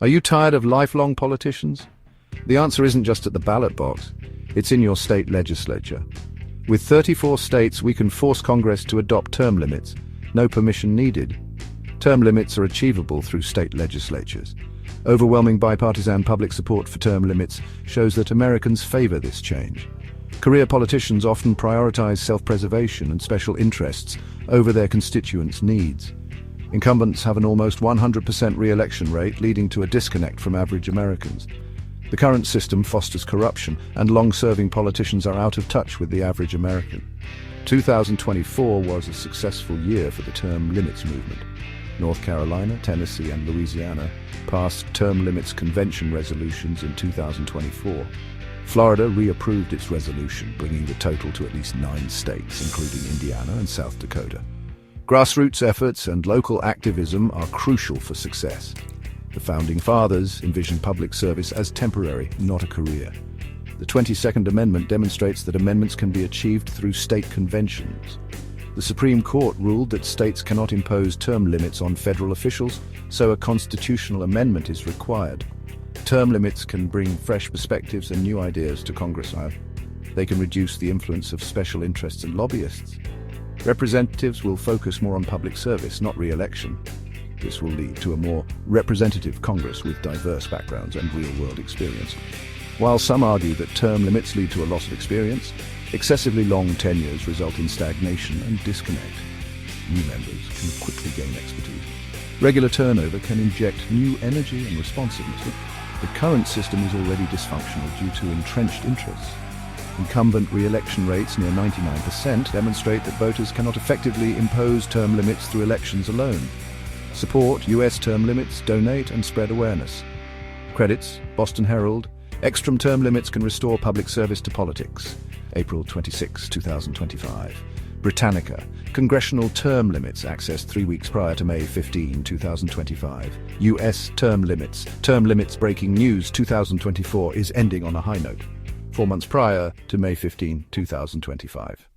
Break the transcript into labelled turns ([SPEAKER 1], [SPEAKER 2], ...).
[SPEAKER 1] Are you tired of lifelong politicians? The answer isn't just at the ballot box, it's in your state legislature. With 34 states, we can force Congress to adopt term limits, no permission needed. Term limits are achievable through state legislatures. Overwhelming bipartisan public support for term limits shows that Americans favor this change. Career politicians often prioritize self-preservation and special interests over their constituents' needs. Incumbents have an almost 100% re-election rate, leading to a disconnect from average Americans. The current system fosters corruption, and long-serving politicians are out of touch with the average American. 2024 was a successful year for the term limits movement. North Carolina, Tennessee, and Louisiana passed term limits convention resolutions in 2024. Florida reapproved its resolution, bringing the total to at least 9 states, including Indiana and South Dakota. Grassroots efforts and local activism are crucial for success. The Founding Fathers envisioned public service as temporary, not a career. The 22nd Amendment demonstrates that amendments can be achieved through state conventions. The Supreme Court ruled that states cannot impose term limits on federal officials, so a constitutional amendment is required. Term limits can bring fresh perspectives and new ideas to Congress. They can reduce the influence of special interests and lobbyists. Representatives will focus more on public service, not re-election. This will lead to a more representative Congress with diverse backgrounds and real-world experience. While some argue that term limits lead to a loss of experience, excessively long tenures result in stagnation and disconnect. New members can quickly gain expertise. Regular turnover can inject new energy and responsiveness. The current system is already dysfunctional due to entrenched interests. Incumbent re-election rates near 99% demonstrate that voters cannot effectively impose term limits through elections alone. Support U.S. term limits, donate, and spread awareness. Credits: Boston Herald. Extreme term limits can restore public service to politics. April 26, 2025. Britannica. Congressional term limits accessed 3 weeks prior to May 15, 2025. U.S. term limits. Term limits breaking news: 2024 is ending on a high note. 4 months prior to May 15, 2025.